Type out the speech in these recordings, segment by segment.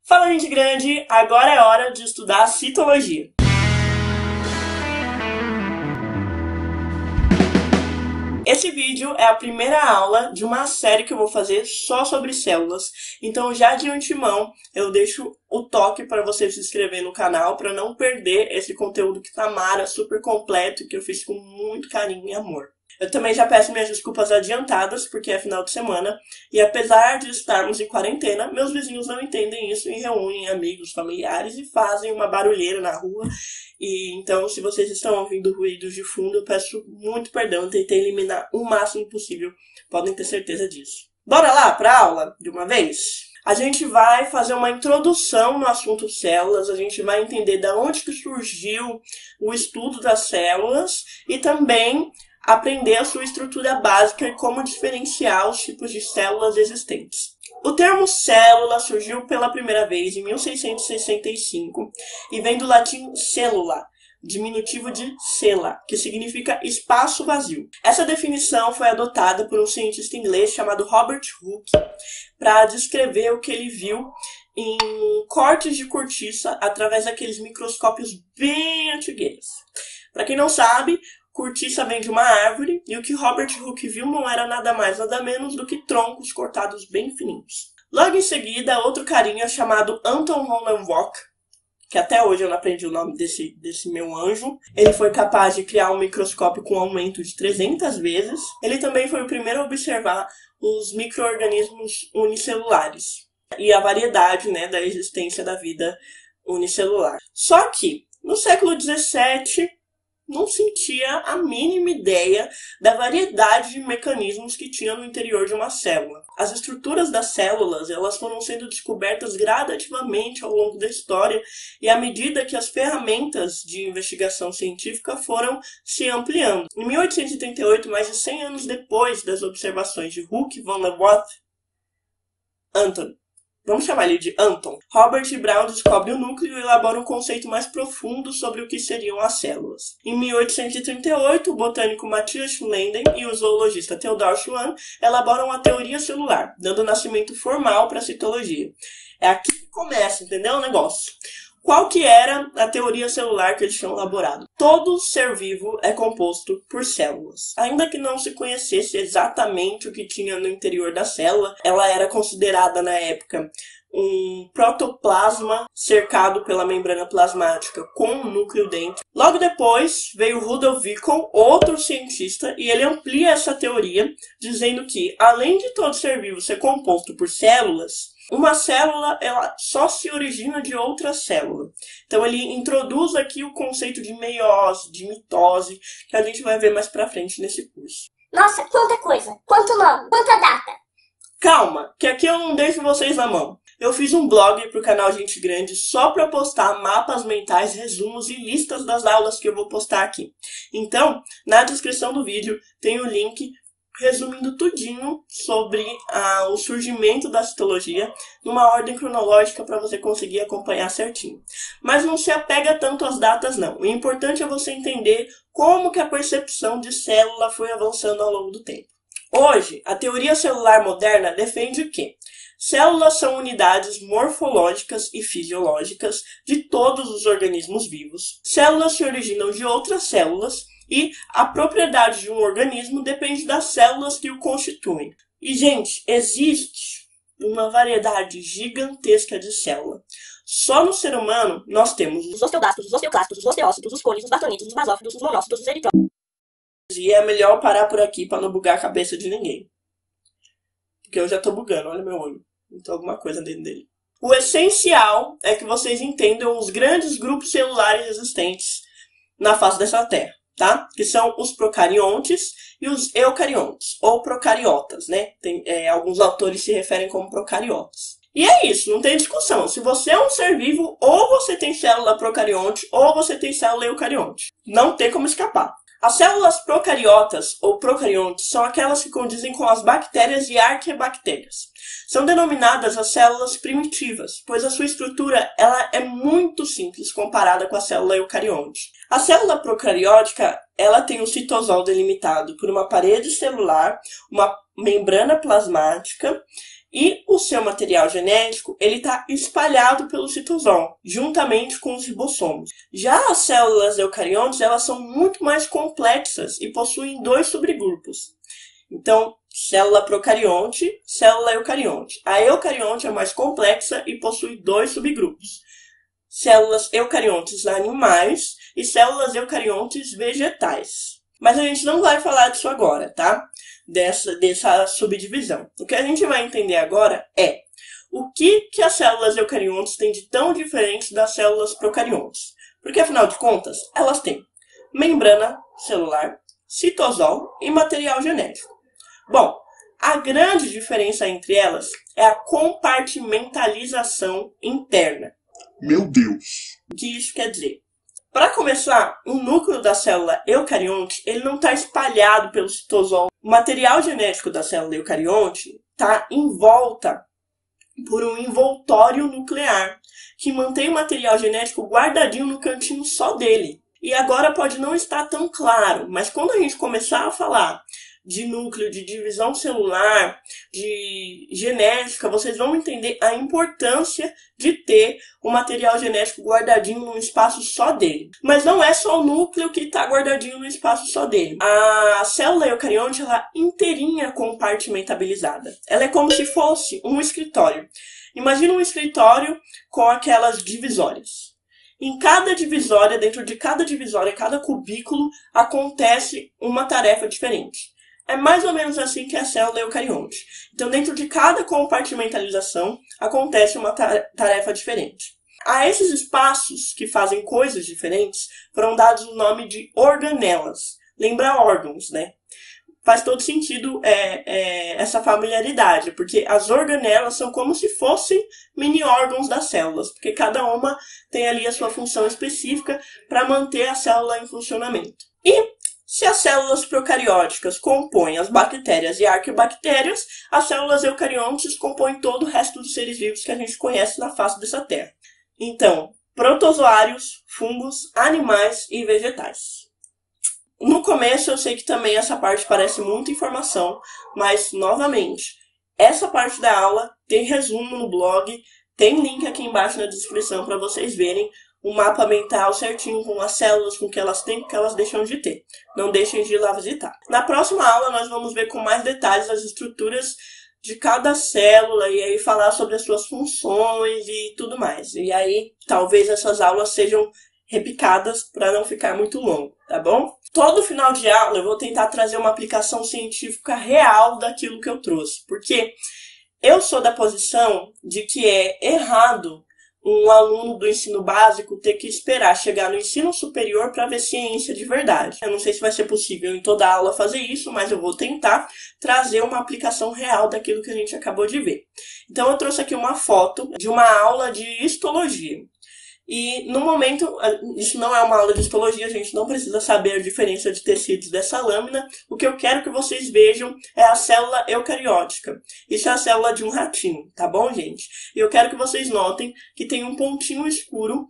Fala, gente grande! Agora é hora de estudar citologia. Esse vídeo é a primeira aula de uma série que eu vou fazer só sobre células. Então, já de antemão, eu deixo o toque para você se inscrever no canal para não perder esse conteúdo que tá mara, super completo, que eu fiz com muito carinho e amor. Eu também já peço minhas desculpas adiantadas, porque é final de semana, e apesar de estarmos em quarentena, meus vizinhos não entendem isso e reúnem amigos, familiares e fazem uma barulheira na rua. E então, se vocês estão ouvindo ruídos de fundo, eu peço muito perdão, eu tentei eliminar o máximo possível, podem ter certeza disso. Bora lá para a aula, de uma vez? A gente vai fazer uma introdução no assunto células, a gente vai entender de onde que surgiu o estudo das células e também aprender a sua estrutura básica e como diferenciar os tipos de células existentes. O termo célula surgiu pela primeira vez em 1665 e vem do latim cellula, diminutivo de cella, que significa espaço vazio. Essa definição foi adotada por um cientista inglês chamado Robert Hooke para descrever o que ele viu em cortes de cortiça através daqueles microscópios bem antigueiros. Para quem não sabe, cortiça vem de uma árvore, e o que Robert Hooke viu não era nada mais nada menos do que troncos cortados bem fininhos. Logo em seguida, outro carinha chamado Anton Hollenbock, que até hoje eu não aprendi o nome desse meu anjo, ele foi capaz de criar um microscópio com aumento de 300 vezes. Ele também foi o primeiro a observar os micro-organismos unicelulares e a variedade, da existência da vida unicelular. Só que, no século XVII, não sentia a mínima ideia da variedade de mecanismos que tinha no interior de uma célula. As estruturas das células elas foram sendo descobertas gradativamente ao longo da história e à medida que as ferramentas de investigação científica foram se ampliando. Em 1838, mais de 100 anos depois das observações de Hooke von Leboeuf, vamos chamar ele de Anton, Robert Brown descobre o núcleo e elabora um conceito mais profundo sobre o que seriam as células. Em 1838, o botânico Matthias Schleiden e o zoologista Theodor Schwann elaboram a teoria celular, dando nascimento formal para a citologia. É aqui que começa, entendeu o negócio? Qual que era a teoria celular que eles tinham elaborado? Todo ser vivo é composto por células. Ainda que não se conhecesse exatamente o que tinha no interior da célula, ela era considerada na época um protoplasma cercado pela membrana plasmática com um núcleo dentro. Logo depois veio Rudolf Virchow, outro cientista, e ele amplia essa teoria, dizendo que, além de todo ser vivo ser composto por células, uma célula ela só se origina de outra célula. Então ele introduz aqui o conceito de meiose, de mitose, que a gente vai ver mais pra frente nesse curso. Nossa, quanta coisa! Quanto nome! Quanta data! Calma, que aqui eu não deixo vocês na mão. Eu fiz um blog pro canal Gente Grande só para postar mapas mentais, resumos e listas das aulas que eu vou postar aqui. Então, na descrição do vídeo tem o link resumindo tudinho sobre o surgimento da citologia numa ordem cronológica para você conseguir acompanhar certinho. Mas não se apega tanto às datas não. O importante é você entender como que a percepção de célula foi avançando ao longo do tempo. Hoje, a teoria celular moderna defende o quê? Células são unidades morfológicas e fisiológicas de todos os organismos vivos. Células se originam de outras células e a propriedade de um organismo depende das células que o constituem. E, gente, existe uma variedade gigantesca de células. Só no ser humano, nós temos os osteoblastos, os osteoclastos, os osteócitos, os cólidos, os bastonitos, os basófilos, os monócitos, os eritrócitos. E é melhor parar por aqui para não bugar a cabeça de ninguém. Porque eu já tô bugando, olha meu olho. Tem alguma coisa dentro dele. O essencial é que vocês entendam os grandes grupos celulares existentes na face dessa Terra, tá? Que são os procariontes e os eucariontes, ou procariotas, alguns autores se referem como procariotas. E é isso, não tem discussão. Se você é um ser vivo, ou você tem célula procarionte, ou você tem célula eucarionte. Não tem como escapar. As células procariotas ou procariontes são aquelas que condizem com as bactérias e arqueabactérias. São denominadas as células primitivas, pois a sua estrutura ela é muito simples comparada com a célula eucarionte. A célula procariótica ela tem um citosol delimitado por uma parede celular, uma membrana plasmática E o seu material genético, ele está espalhado pelo citosol, juntamente com os ribossomos. Já as células eucariontes, elas são muito mais complexas e possuem 2 subgrupos. Então, célula procarionte, célula eucarionte. A eucarionte é mais complexa e possui 2 subgrupos. Células eucariontes animais e células eucariontes vegetais. Mas a gente não vai falar disso agora, tá? Dessa subdivisão. O que a gente vai entender agora é o que as células eucariontes têm de tão diferente das células procariontes. Porque, afinal de contas, elas têm membrana celular, citosol e material genético. Bom, a grande diferença entre elas é a compartimentalização interna. Meu Deus! O que isso quer dizer? Para começar, o núcleo da célula eucarionte ele não está espalhado pelo citosol. O material genético da célula eucarionte está envolta por um envoltório nuclear, que mantém o material genético guardadinho no cantinho só dele. E agora pode não estar tão claro, mas quando a gente começar a falar de núcleo, de divisão celular, de genética, vocês vão entender a importância de ter o material genético guardadinho num espaço só dele. Mas não é só o núcleo que está guardadinho no espaço só dele. A célula eucarionte, ela é inteirinha compartimentalizada. Ela é como se fosse um escritório. Imagina um escritório com aquelas divisórias. Em cada divisória, dentro de cada divisória, cada cubículo, acontece uma tarefa diferente. É mais ou menos assim que é a célula eucarionte. Então, dentro de cada compartimentalização, acontece uma tarefa diferente. A esses espaços que fazem coisas diferentes, foram dados o nome de organelas. Lembra órgãos, né? Faz todo sentido essa familiaridade, porque as organelas são como se fossem mini-órgãos das células, porque cada uma tem ali a sua função específica para manter a célula em funcionamento. E se as células procarióticas compõem as bactérias e arqueobactérias, as células eucariontes compõem todo o resto dos seres vivos que a gente conhece na face dessa terra. Então, protozoários, fungos, animais e vegetais. No começo eu sei que também essa parte parece muita informação, mas, novamente, essa parte da aula tem resumo no blog, tem link aqui embaixo na descrição para vocês verem um mapa mental certinho com as células, com o que elas têm e o que elas deixam de ter. Não deixem de ir lá visitar. Na próxima aula nós vamos ver com mais detalhes as estruturas de cada célula e aí falar sobre as suas funções e tudo mais. E aí talvez essas aulas sejam repicadas para não ficar muito longo, tá bom? Todo final de aula eu vou tentar trazer uma aplicação científica real daquilo que eu trouxe, porque eu sou da posição de que é errado um aluno do ensino básico ter que esperar chegar no ensino superior para ver ciência de verdade. Eu não sei se vai ser possível em toda aula fazer isso, mas eu vou tentar trazer uma aplicação real daquilo que a gente acabou de ver. Então eu trouxe aqui uma foto de uma aula de histologia. E no momento, isso não é uma aula de histologia, a gente não precisa saber a diferença de tecidos dessa lâmina. O que eu quero que vocês vejam é a célula eucariótica. Isso é a célula de um ratinho, tá bom, gente? E eu quero que vocês notem que tem um pontinho escuro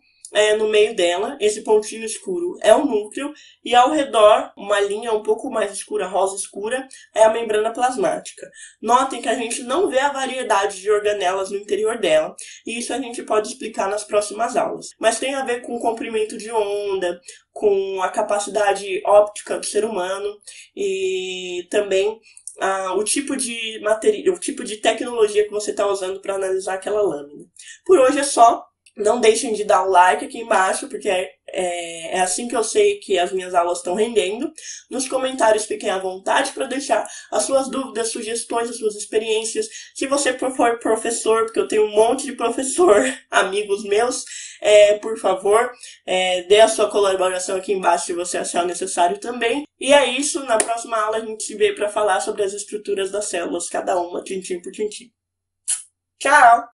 no meio dela. Esse pontinho escuro é o núcleo e ao redor, uma linha um pouco mais escura, rosa escura, é a membrana plasmática. Notem que a gente não vê a variedade de organelas no interior dela e isso a gente pode explicar nas próximas aulas. Mas tem a ver com o comprimento de onda, com a capacidade óptica do ser humano e também o tipo de material, o tipo de tecnologia que você está usando para analisar aquela lâmina. Por hoje é só. Não deixem de dar o like aqui embaixo, porque é assim que eu sei que as minhas aulas estão rendendo. Nos comentários fiquem à vontade para deixar as suas dúvidas, sugestões, as suas experiências. Se você for professor, porque eu tenho um monte de professor, amigos meus, por favor, dê a sua colaboração aqui embaixo se você achar necessário também. E é isso, na próxima aula a gente se vê para falar sobre as estruturas das células, cada uma, tintim por tintim. Tchau!